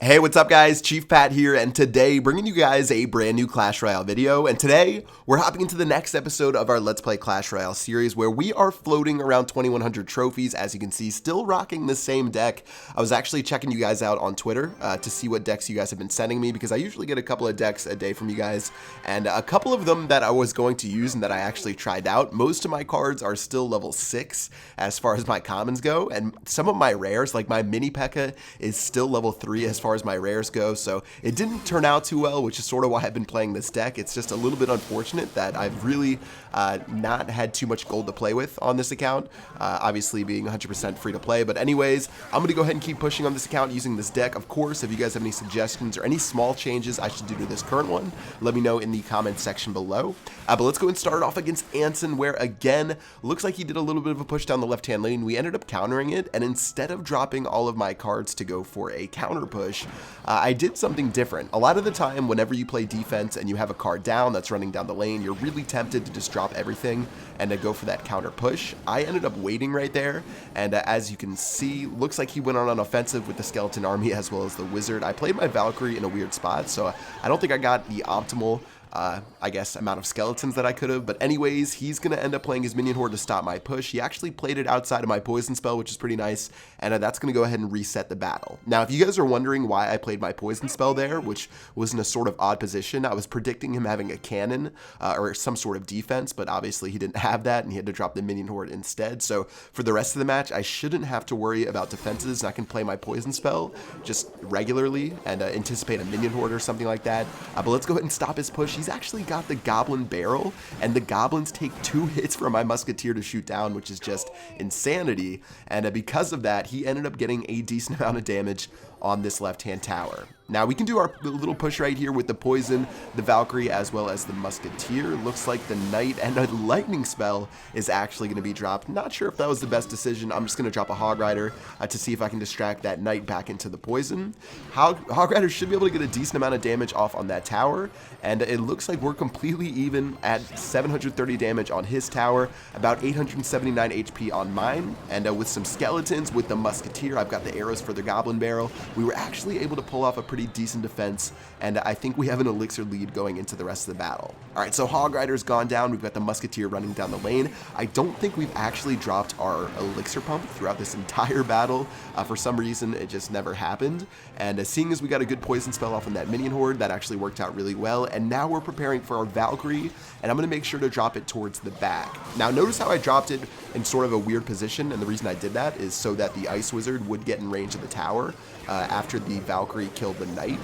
Hey, what's up guys? Chief Pat here, and today bringing you guys a brand new Clash Royale video. And today we're hopping into the next episode of our Let's Play Clash Royale series where we are floating around 2100 trophies. As you can see, still rocking the same deck. I was actually checking you guys out on Twitter to see what decks you guys have been sending me, because I usually get a couple of decks a day from you guys, and a couple of them that I was going to use and that I actually tried out. Most of my cards are still level 6 as far as my commons go, and some of my rares, like my mini P.E.K.K.A, is still level 3 as far as my rares go, so it didn't turn out too well, which is sort of why I've been playing this deck. It's just a little bit unfortunate that I've really not had too much gold to play with on this account, obviously being 100% free to play. But anyways, I'm going to go ahead and keep pushing on this account using this deck. Of course, if you guys have any suggestions or any small changes I should do to this current one, let me know in the comment section below. But let's go and start off against Anson, where again, looks like he did a little bit of a push down the left-hand lane. We ended up countering it, and instead of dropping all of my cards to go for a counter push, I did something different. A lot of the time, whenever you play defense and you have a card down that's running down the lane, you're really tempted to just drop everything and to go for that counter push. I ended up waiting right there, and as you can see, looks like he went on an offensive with the skeleton army as well as the wizard. I played my Valkyrie in a weird spot, so I don't think I got the optimal I guess amount of skeletons that I could have. But anyways, he's going to end up playing his minion horde to stop my push. He actually played it outside of my poison spell, which is pretty nice, and that's going to go ahead and reset the battle. Now, if you guys are wondering why I played my poison spell there, which was in a sort of odd position, I was predicting him having a cannon or some sort of defense, but obviously he didn't have that, and he had to drop the minion horde instead. So for the rest of the match, I shouldn't have to worry about defenses, and I can play my poison spell just regularly and anticipate a minion horde or something like that. But let's go ahead and stop his push. He's actually got the goblin barrel, and the goblins take 2 hits for my musketeer to shoot down, which is just insanity. And because of that, he ended up getting a decent amount of damage on this left-hand tower. Now we can do our little push right here with the poison, the Valkyrie, as well as the musketeer. Looks like the knight and a lightning spell is actually going to be dropped. Not sure if that was the best decision. I'm just going to drop a hog rider to see if I can distract that knight back into the poison. Hog rider should be able to get a decent amount of damage off on that tower, and it looks like we're completely even at 730 damage on his tower, about 879 HP on mine, and with some skeletons with the musketeer, I've got the arrows for the goblin barrel. We were actually able to pull off a pretty decent defense, and I think we have an elixir lead going into the rest of the battle. Alright, so Hog Rider's gone down. We've got the musketeer running down the lane. I don't think we've actually dropped our elixir pump throughout this entire battle. For some reason, it just never happened. And seeing as we got a good poison spell off on that minion horde, that actually worked out really well. And now we're preparing for our Valkyrie, and I'm going to make sure to drop it towards the back. Now notice how I dropped it in sort of a weird position, and the reason I did that is so that the ice wizard would get in range of the tower after the Valkyrie killed the knight.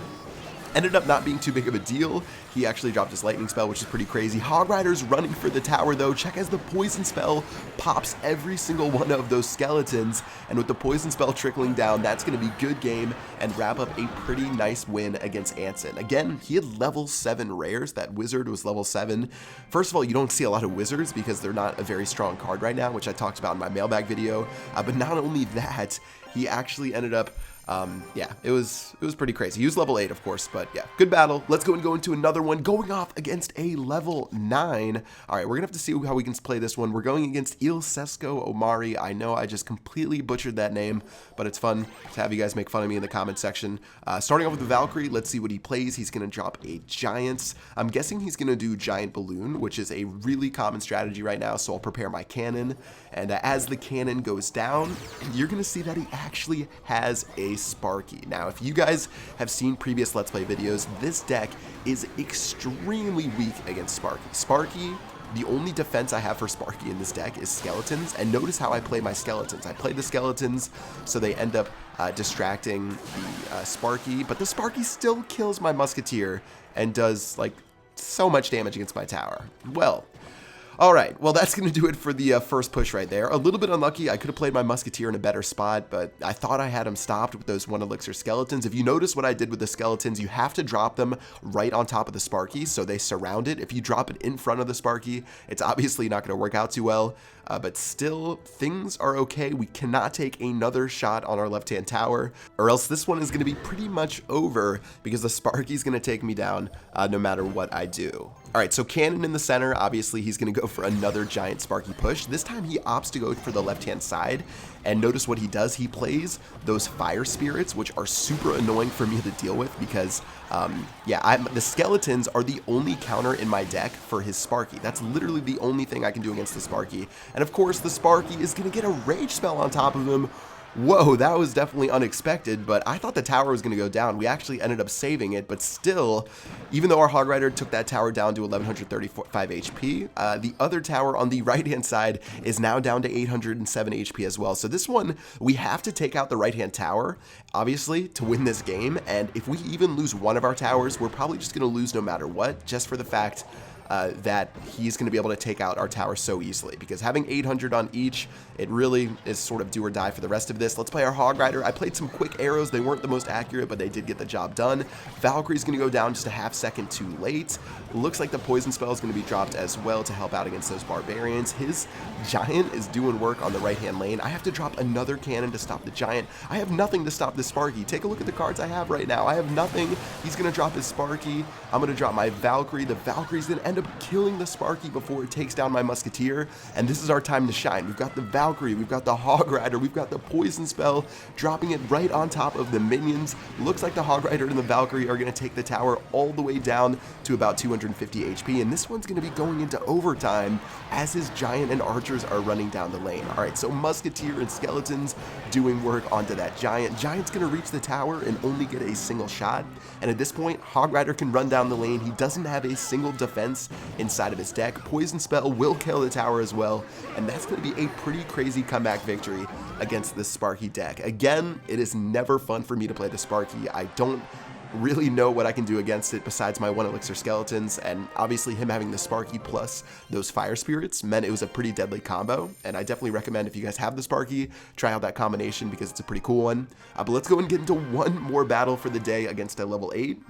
Ended up not being too big of a deal. He actually dropped his lightning spell, which is pretty crazy. Hog Rider's running for the tower though. Check as the poison spell pops every single one of those skeletons, and with the poison spell trickling down, that's going to be good game and wrap up a pretty nice win against Anson. Again, he had level 7 rares. That wizard was level 7. First of all, you don't see a lot of wizards because they're not a very strong card right now, which I talked about in my mailbag video. But not only that, he actually ended up yeah, it was pretty crazy. He was level 8, of course, but yeah, good battle. Let's go into another one, going off against a level 9. All right, we're gonna have to see how we can play this one. We're going against Il Sesco Omari. I know I just completely butchered that name, but it's fun to have you guys make fun of me in the comment section. Starting off with the Valkyrie, let's see what he plays. He's gonna drop a Giants. I'm guessing he's gonna do Giant Balloon, which is a really common strategy right now, so I'll prepare my cannon. And as the cannon goes down, you're gonna see that he actually has a Sparky. Now, if you guys have seen previous Let's Play videos, this deck is extremely weak against Sparky. Sparky, the only defense I have for Sparky in this deck is skeletons, and notice how I play my skeletons. I play the skeletons so they end up distracting the Sparky, but the Sparky still kills my musketeer and does like so much damage against my tower. Well, alright, well that's going to do it for the first push right there. A little bit unlucky. I could have played my musketeer in a better spot, but I thought I had him stopped with those 1 elixir skeletons. If you notice what I did with the skeletons, you have to drop them right on top of the Sparky so they surround it. If you drop it in front of the Sparky, it's obviously not going to work out too well. But still, things are okay. We cannot take another shot on our left-hand tower, or else this one is going to be pretty much over because the Sparky's going to take me down no matter what I do. All right, so cannon in the center. Obviously, he's going to go for another giant Sparky push. This time he opts to go for the left-hand side, and notice what he does. He plays those fire spirits, which are super annoying for me to deal with because, the skeletons are the only counter in my deck for his Sparky. That's literally the only thing I can do against the Sparky. And of course, the Sparky is going to get a rage spell on top of him. Whoa, that was definitely unexpected, but I thought the tower was going to go down. We actually ended up saving it, but still, even though our Hog Rider took that tower down to 1135 HP, the other tower on the right-hand side is now down to 807 HP as well. So this one, we have to take out the right-hand tower, obviously, to win this game, and if we even lose one of our towers, we're probably just going to lose no matter what, just for the fact that he's going to be able to take out our tower so easily, because having 800 on each, it really is sort of do or die for the rest of this. Let's play our Hog Rider. I played some quick arrows. They weren't the most accurate, but they did get the job done. Valkyrie's going to go down just a half second too late. Looks like the poison spell is going to be dropped as well to help out against those barbarians. His giant is doing work on the right-hand lane. I have to drop another cannon to stop the giant. I have nothing to stop the Sparky. Take a look at the cards I have right now. I have nothing. He's going to drop his Sparky. I'm going to drop my Valkyrie. The Valkyrie's going to end up killing the Sparky before it takes down my Musketeer, and this is our time to shine. We've got the Valkyrie, we've got the Hog Rider, we've got the poison spell, dropping it right on top of the minions. Looks like the Hog Rider and the Valkyrie are going to take the tower all the way down to about 250 HP, and this one's going to be going into overtime as his giant and archers are running down the lane. Alright, so Musketeer and Skeletons doing work onto that giant. Giant's going to reach the tower and only get a single shot, and at this point, Hog Rider can run down the lane. He doesn't have a single defense inside of his deck. Poison spell will kill the tower as well, and that's going to be a pretty crazy comeback victory against this Sparky deck. Again, it is never fun for me to play the Sparky. I don't really know what I can do against it besides my 1 elixir skeletons, and obviously him having the Sparky plus those fire spirits meant it was a pretty deadly combo, and I definitely recommend if you guys have the Sparky, try out that combination because it's a pretty cool one. But let's go and get into one more battle for the day against a level 8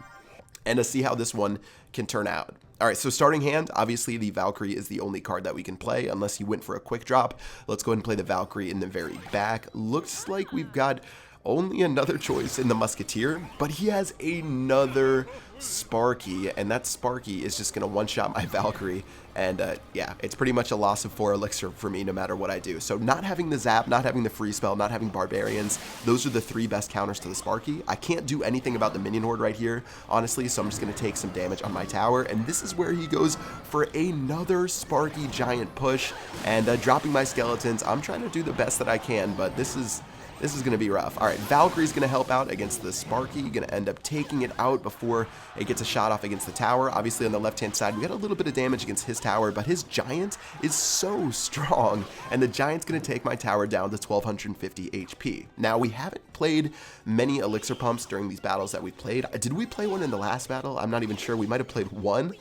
and to see how this one can turn out. Alright, so starting hand, obviously the Valkyrie is the only card that we can play unless he went for a quick drop. Let's go ahead and play the Valkyrie in the very back. Looks like we've got only another choice in the Musketeer, but he has another Sparky, and that Sparky is just going to one-shot my Valkyrie, and it's pretty much a loss of 4 elixir for me no matter what I do. So not having the zap, not having the free spell, not having barbarians, those are the 3 best counters to the Sparky. I can't do anything about the minion horde right here, honestly, so I'm just going to take some damage on my tower, and this is where he goes for another Sparky giant push, and dropping my skeletons. I'm trying to do the best that I can, but this is going to be rough. Alright, Valkyrie's going to help out against the Sparky. Going to end up taking it out before it gets a shot off against the tower. Obviously, on the left-hand side, we got a little bit of damage against his tower, but his giant is so strong, and the giant's going to take my tower down to 1250 HP. Now, we haven't played many elixir pumps during these battles that we played. Did we play one in the last battle? I'm not even sure. We might have played one,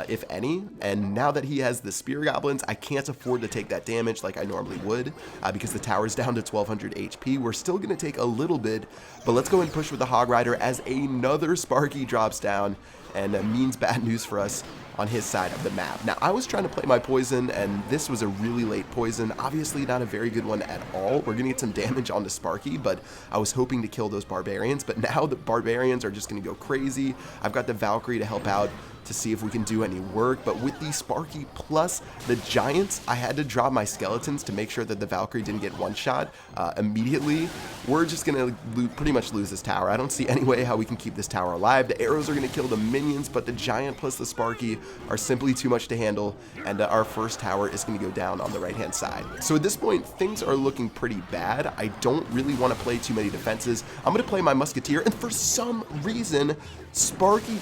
if any, and now that he has the Spear Goblins, I can't afford to take that damage like I normally would, because the tower's down to 1200 HP. We're still going to take a little bit, but let's go and push with the Hog Rider as another Sparky drops down, and means bad news for us on his side of the map. Now, I was trying to play my poison, and this was a really late poison. Obviously, not a very good one at all. We're going to get some damage on the Sparky, but I was hoping to kill those barbarians, but now the barbarians are just going to go crazy. I've got the Valkyrie to help out to see if we can do any work, but with the Sparky plus the giants, I had to drop my skeletons to make sure that the Valkyrie didn't get one shot immediately. We're just gonna pretty much lose this tower. I don't see any way how we can keep this tower alive. The arrows are gonna kill the minions, but the giant plus the Sparky are simply too much to handle, and our first tower is gonna go down on the right hand side. So at this point, things are looking pretty bad. I don't really want to play too many defenses. I'm gonna play my Musketeer, and for some reason, Sparky...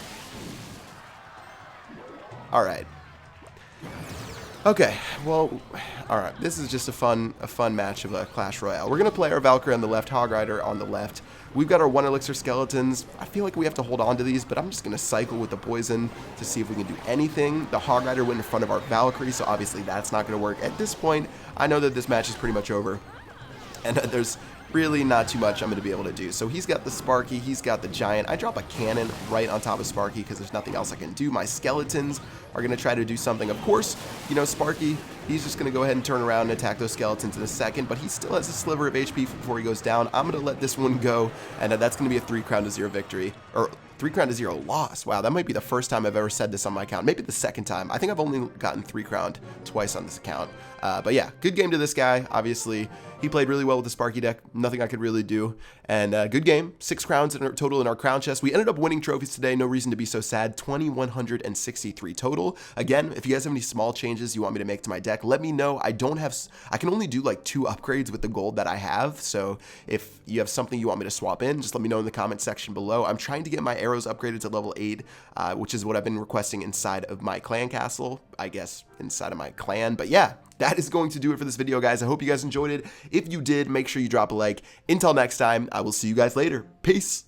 Alright. Okay, well, alright, this is just a fun match of Clash Royale. We're going to play our Valkyrie on the left, Hog Rider on the left. We've got our 1 elixir skeletons. I feel like we have to hold on to these, but I'm just going to cycle with the poison to see if we can do anything. The Hog Rider went in front of our Valkyrie, so obviously that's not going to work. At this point, I know that this match is pretty much over, and there's really not too much I'm going to be able to do. So he's got the Sparky, he's got the giant. I drop a cannon right on top of Sparky because there's nothing else I can do. My skeletons are going to try to do something. Of course, you know, Sparky He's just going to go ahead and turn around and attack those skeletons in a second, but he still has a sliver of HP before he goes down. I'm going to let this one go, and that's going to be a 3 crown to 0 victory, or 3 crown to 0 loss. Wow, that might be the first time I've ever said this on my account. Maybe the second time. I think I've only gotten 3 crowned twice on this account. But yeah, good game to this guy. Obviously, he played really well with the Sparky deck. Nothing I could really do. And good game. 6 crowns in total in our crown chest. We ended up winning trophies today. No reason to be so sad. 2,163 total. Again, if you guys have any small changes you want me to make to my deck, let me know. I can only do like 2 upgrades with the gold that I have. So if you have something you want me to swap in, just let me know in the comment section below. I'm trying to get my arrows upgraded to level 8, which is what I've been requesting inside of my clan castle, I guess inside of my clan. But yeah, that is going to do it for this video, guys. I hope you guys enjoyed it. If you did, make sure you drop a like. Until next time, I will see you guys later. Peace.